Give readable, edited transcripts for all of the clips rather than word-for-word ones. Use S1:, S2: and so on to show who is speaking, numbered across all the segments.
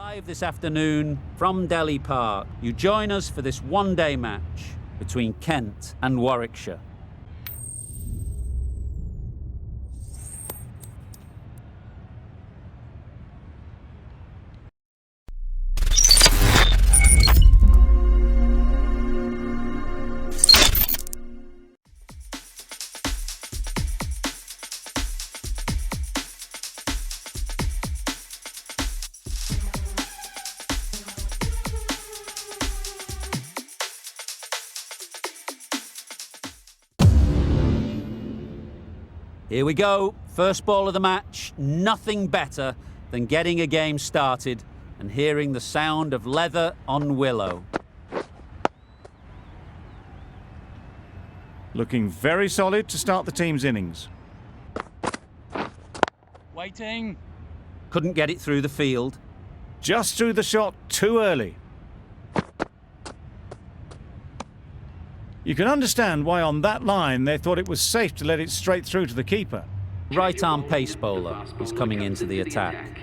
S1: Live this afternoon from Delhi Park, you join us for this one-day match between Kent and Warwickshire. Here we go, first ball of the match. Nothing better than getting a game started and hearing the sound of leather on willow.
S2: Looking very solid to start the team's innings.
S3: Waiting.
S1: Couldn't get it through the field.
S2: Just threw the shot too early. You can understand why on that line they thought it was safe to let it straight through to the keeper.
S1: Right arm pace bowler is coming into the attack.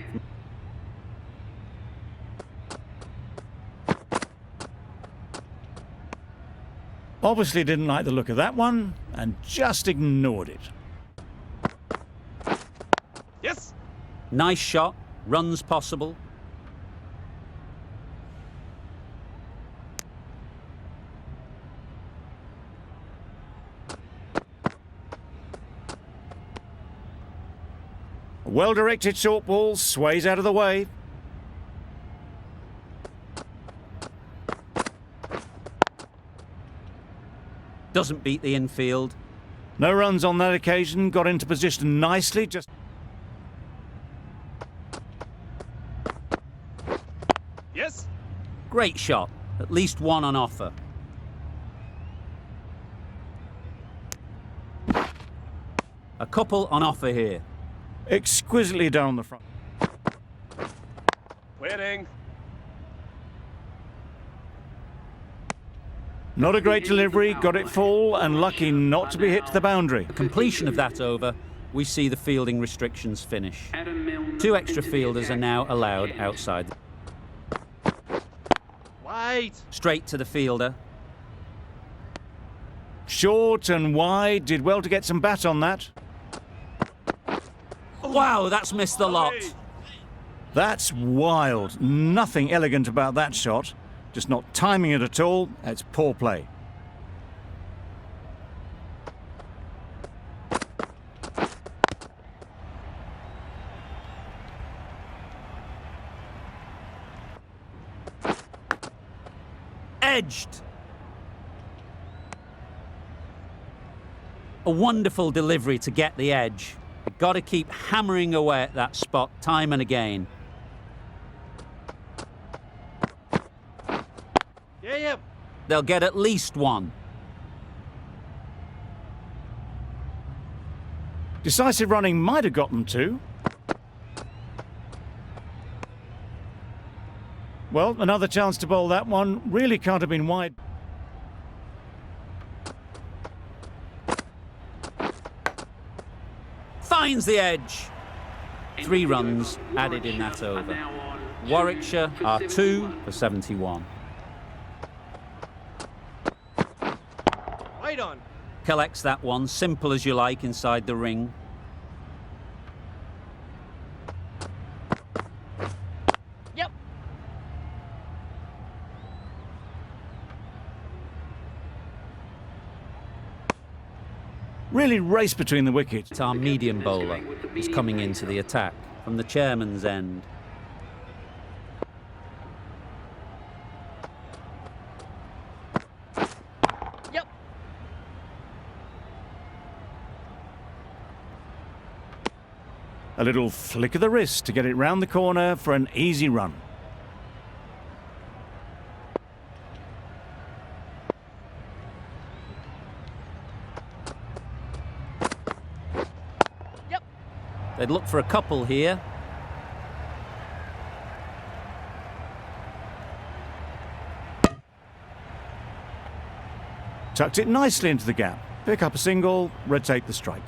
S2: Obviously didn't like the look of that one and just ignored it.
S3: Yes.
S1: Nice shot, runs possible.
S2: A well-directed short ball sways out of the way.
S1: Doesn't beat the infield.
S2: No runs on that occasion, got into position nicely.
S3: Yes.
S1: Great shot, at least one on offer. A couple on offer here.
S2: Exquisitely down the front.
S3: Waiting.
S2: Not a great delivery, got it full and lucky not to be hit to the boundary.
S1: Completion of that over, we see the fielding restrictions finish. 2 extra fielders are now allowed outside.
S3: Wait.
S1: Straight to the fielder.
S2: Short and wide, did well to get some bat on that.
S1: Wow, that's missed the lot.
S2: That's wild. Nothing elegant about that shot. Just not timing it at all. It's poor play.
S1: Edged. A wonderful delivery to get the edge. Got to keep hammering away at that spot time and again.
S3: Yeah.
S1: They'll get at least one.
S2: Decisive running might have got them two. Well, another chance to bowl that one. Really can't have been wide.
S1: Finds the edge. 3 runs added in that over. Warwickshire are 2 for 71.
S3: Right on.
S1: Collects that one, simple as you like, inside the ring.
S3: Yep.
S2: Really race between the wickets.
S1: Our medium bowler is coming into the attack from the chairman's end.
S3: Yep.
S2: A little flick of the wrist to get it round the corner for an easy run.
S1: They'd look for a couple here.
S2: Tucked it nicely into the gap. Pick up a single, rotate the strike.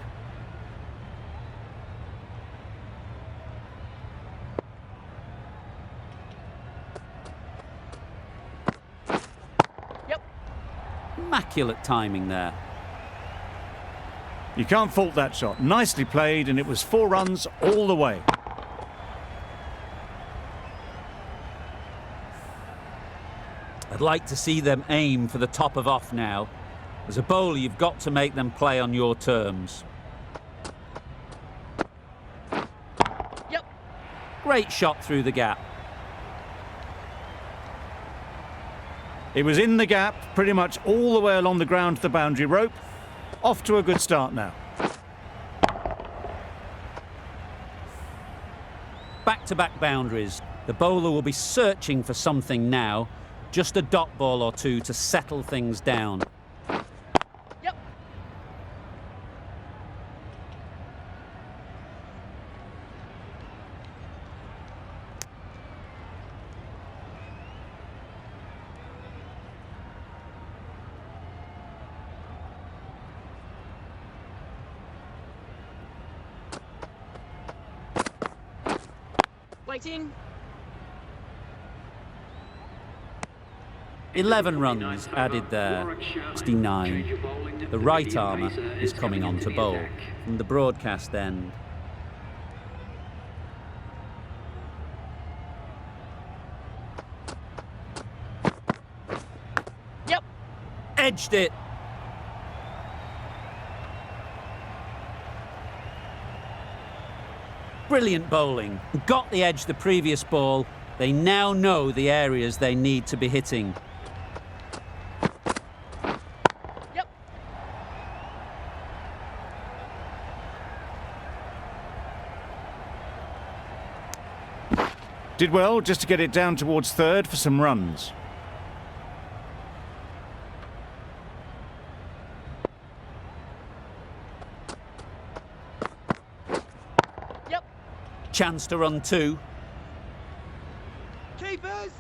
S1: Immaculate timing there.
S2: You can't fault that shot. Nicely played, and it was 4 runs all the way.
S1: I'd like to see them aim for the top of off now. As a bowler, you've got to make them play on your terms.
S3: Yep.
S1: Great shot through the gap.
S2: It was in the gap, pretty much all the way along the ground to the boundary rope. Off to a good start now.
S1: Back-to-back boundaries. The bowler will be searching for something now. Just a dot ball or two to settle things down.
S3: Yep. Waiting.
S1: 11 runs added there, 69. The right armour is coming on to bowl from the broadcast end.
S3: Yep.
S1: Edged it. Brilliant bowling. Got the edge the previous ball. They now know the areas they need to be hitting.
S3: Yep.
S2: Did well just to get it down towards third for some runs.
S3: Yep.
S1: Chance to run 2.
S3: Keepers.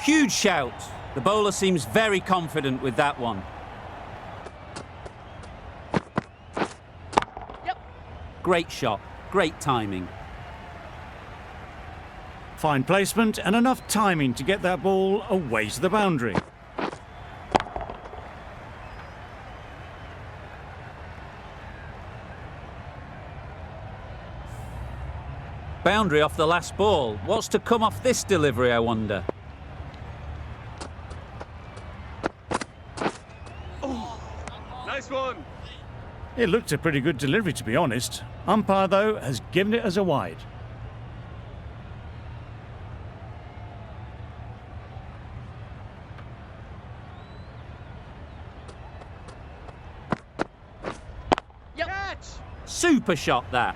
S1: Huge shout. The bowler seems very confident with that one.
S3: Yep.
S1: Great shot. Great timing.
S2: Fine placement and enough timing to get that ball away to the boundary.
S1: Boundary off the last ball. What's to come off this delivery, I wonder?
S3: Nice one.
S2: It looked a pretty good delivery, to be honest. Umpire, though, has given it as a wide.
S3: Yep. Catch.
S1: Super shot that.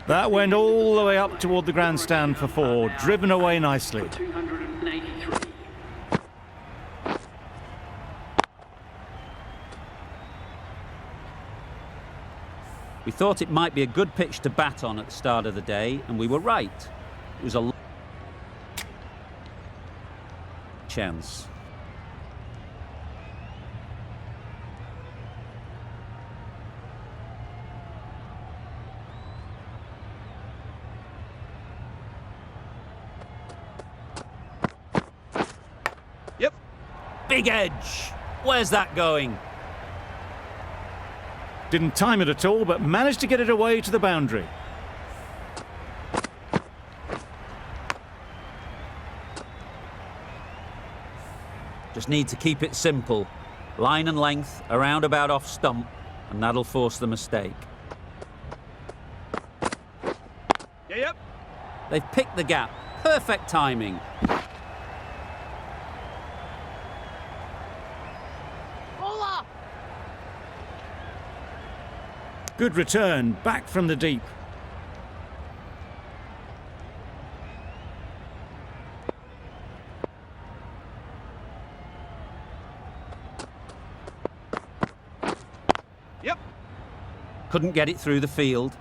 S2: That went all the way up toward the grandstand for 4, driven away nicely.
S4: 283.
S1: We thought it might be a good pitch to bat on at the start of the day, and we were right. It was a chance.
S3: Yep.
S1: Big edge. Where's that going?
S2: Didn't time it at all, but managed to get it away to the boundary.
S1: Just need to keep it simple. Line and length, around about off stump, and that'll force the mistake.
S3: Yeah, yep.
S1: They've picked the gap. Perfect timing.
S3: Bowler.
S2: Good return, back from the deep.
S3: Yep.
S1: Couldn't get it through the field.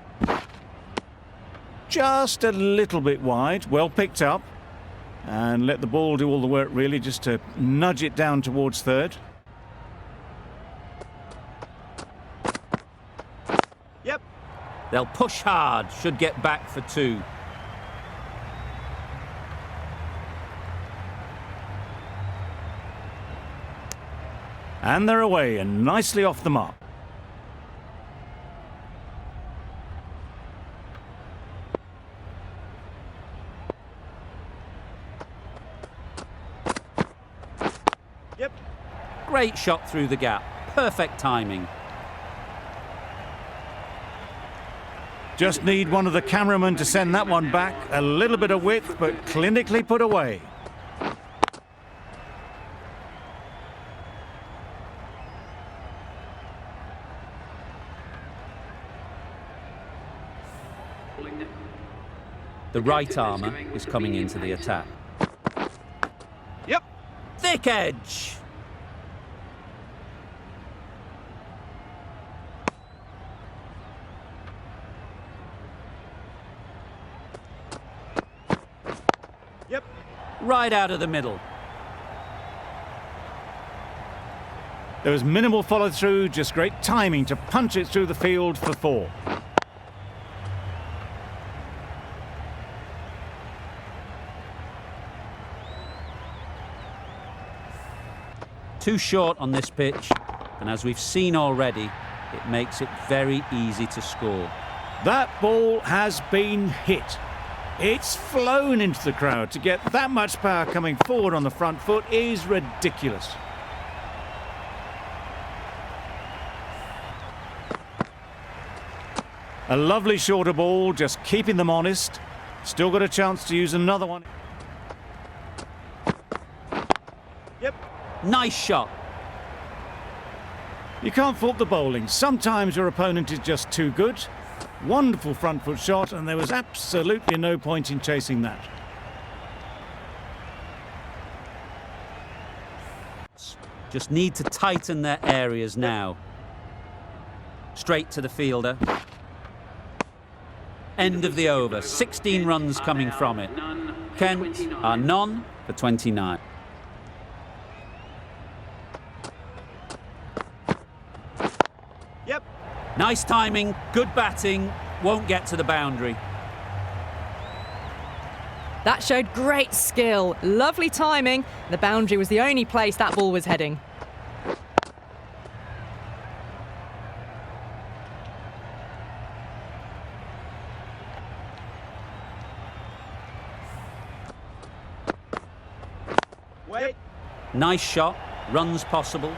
S2: Just a little bit wide, well picked up. And let the ball do all the work, really, just to nudge it down towards third.
S3: Yep.
S1: They'll push hard, should get back for 2.
S2: And they're away and nicely off the mark.
S3: Yep.
S1: Great shot through the gap. Perfect timing.
S2: Just need one of the cameramen to send that one back. A little bit of width, but clinically put away.
S1: The right armour is coming into the attack.
S3: Yep.
S1: Thick edge.
S3: Yep.
S1: Right out of the middle.
S2: There was minimal follow-through, just great timing to punch it through the field for 4.
S1: Too short on this pitch, and as we've seen already, it makes it very easy to score.
S2: That ball has been hit. It's flown into the crowd. To get that much power coming forward on the front foot is ridiculous. A lovely shorter ball, just keeping them honest. Still got a chance to use another one.
S3: Yep.
S1: Nice shot.
S2: You can't fault the bowling. Sometimes your opponent is just too good. Wonderful front foot shot, and there was absolutely no point in chasing that.
S1: Just need to tighten their areas now. Straight to the fielder. End of the over. 16 runs coming from it. Kent are none for 29.
S3: Yep.
S1: Nice timing, good batting, won't get to the boundary.
S4: That showed great skill, lovely timing. The boundary was the only place that ball was heading.
S3: Wait.
S1: Nice shot, runs possible.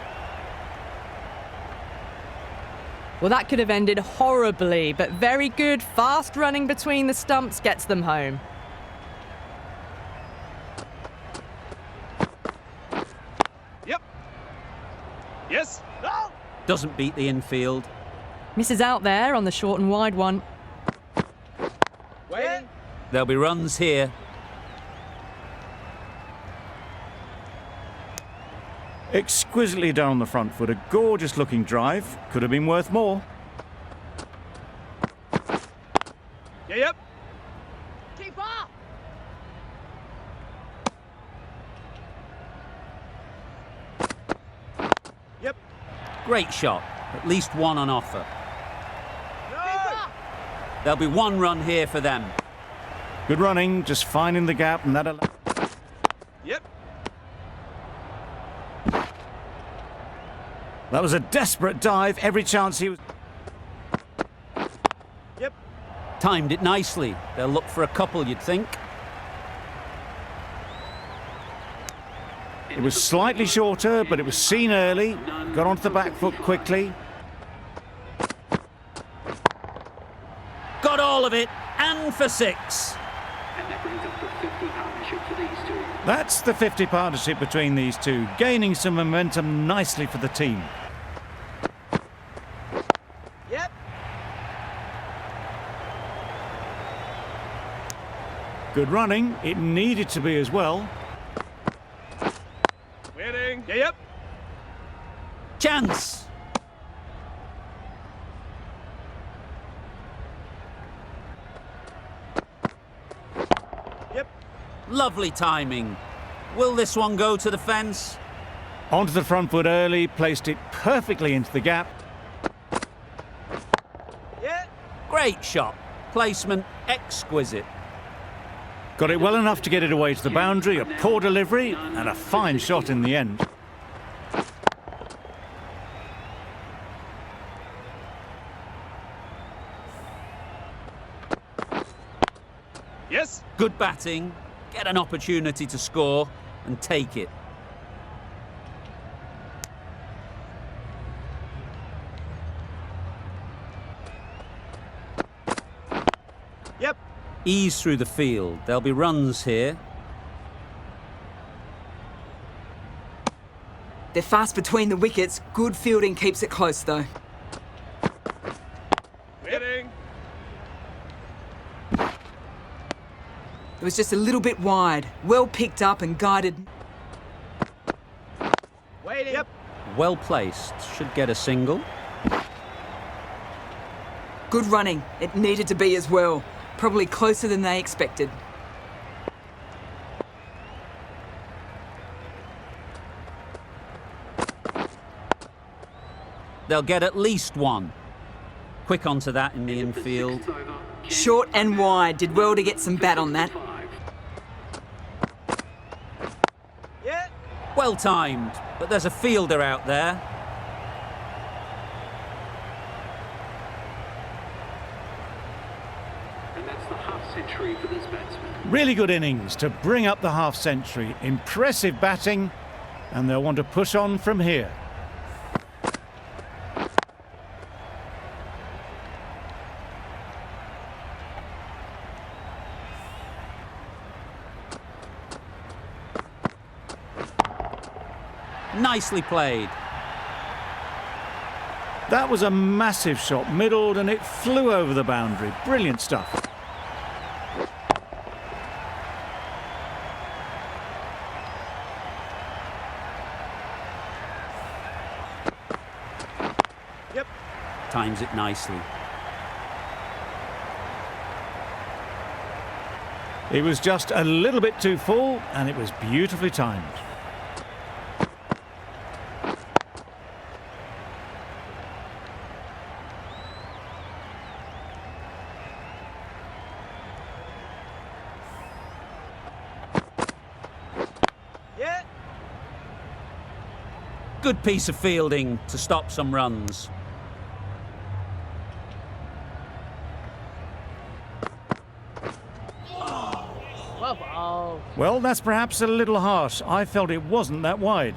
S4: Well, that could have ended horribly, but very good, fast running between the stumps gets them home.
S3: Yep. Yes. No.
S1: Doesn't beat the infield.
S4: Misses out there on the short and wide one.
S3: Wait.
S1: There'll be runs here.
S2: Exquisitely down the front foot, a gorgeous looking drive. Could have been worth more.
S3: Yeah, yep. Keeper. Yep.
S1: Great shot, at least one on offer.
S3: No.
S1: There'll be 1 run here for them.
S2: Good running, just finding the gap, and that allowed.
S3: Yep.
S2: That was a desperate dive. Every chance he was.
S3: Yep.
S1: Timed it nicely. They'll look for a couple, you'd think.
S2: It was slightly shorter, but it was seen early. Got onto the back foot quickly.
S1: Got all of it, and for 6.
S2: That's the 50 partnership between these two, gaining some momentum nicely for the team.
S3: Yep.
S2: Good running. It needed to be as well.
S3: Waiting. Yeah, yep.
S1: Chance.
S3: Yep.
S1: Lovely timing. Will this one go to the fence?
S2: Onto the front foot early, placed it perfectly into the gap.
S3: Yeah.
S1: Great shot. Placement exquisite.
S2: Got it well enough to get it away to the boundary, a poor delivery and a fine shot in the end.
S3: Yes.
S1: Good batting, get an opportunity to score and take it.
S3: Yep.
S1: Ease through the field. There'll be runs here.
S5: They're fast between the wickets. Good fielding keeps it close, though.
S3: Hitting.
S5: It was just a little bit wide. Well picked up and guided.
S3: Waiting. Yep.
S1: Well placed. Should get a single.
S5: Good running. It needed to be as well. Probably closer than they expected.
S1: They'll get at least one. Quick onto that in the infield.
S5: Short and wide. Did well to get some bat on that.
S3: Yeah.
S1: Well timed, but there's a fielder out there.
S6: And that's the half-century for this batsman.
S2: Really good innings to bring up the half-century. Impressive batting, and they'll want to push on from here.
S1: Nicely played.
S2: That was a massive shot, middled, and it flew over the boundary. Brilliant stuff.
S3: Yep.
S1: Times it nicely.
S2: It was just a little bit too full, and it was beautifully timed.
S3: Yeah.
S1: Good piece of fielding to stop some runs.
S2: Well, that's perhaps a little harsh. I felt it wasn't that wide.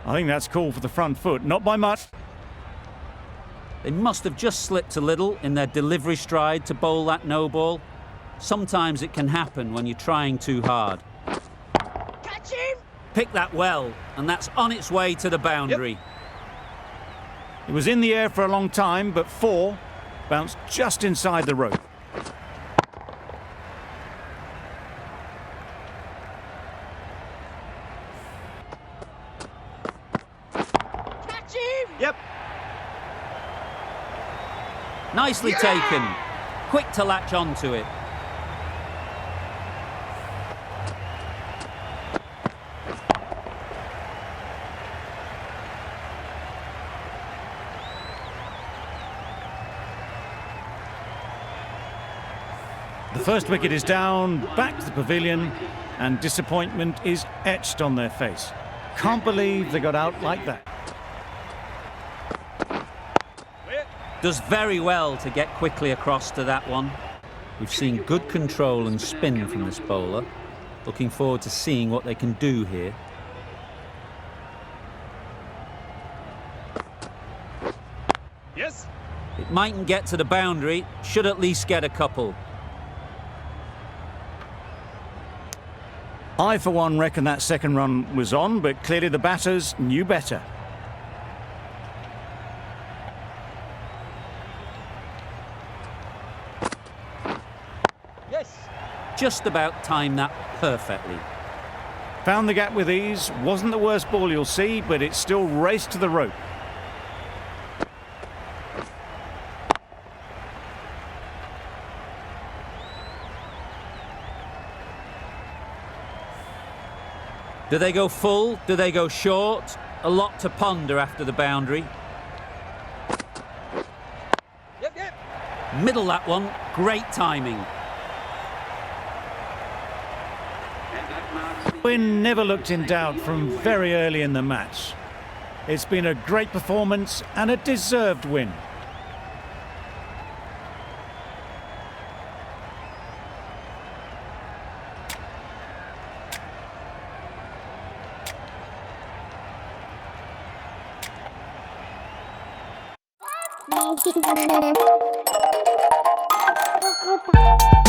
S2: I think that's called for the front foot, not by much.
S1: They must have just slipped a little in their delivery stride to bowl that no ball. Sometimes it can happen when you're trying too hard.
S3: Catch him.
S1: Pick that well, and that's on its way to the boundary.
S2: It was in the air for a long time, but four bounced just inside the rope.
S3: Catch him. Yep.
S1: Nicely taken. Quick to latch onto it.
S2: The first wicket is down, back to the pavilion, and disappointment is etched on their face. Can't believe they got out like that.
S1: Does very well to get quickly across to that one. We've seen good control and spin from this bowler. Looking forward to seeing what they can do here.
S3: Yes.
S1: It mightn't get to the boundary, should at least get a couple.
S2: I, for one, reckon that second run was on, but clearly the batters knew better.
S3: Yes.
S1: Just about timed that perfectly.
S2: Found the gap with ease, wasn't the worst ball you'll see, but it still raced to the rope.
S1: Do they go full? Do they go short? A lot to ponder after the boundary.
S3: Yep.
S1: Middle that one. Great timing.
S6: And that marks the
S2: Win never looked in doubt from very early in the match. It's been a great performance and a deserved win.
S7: Thank you.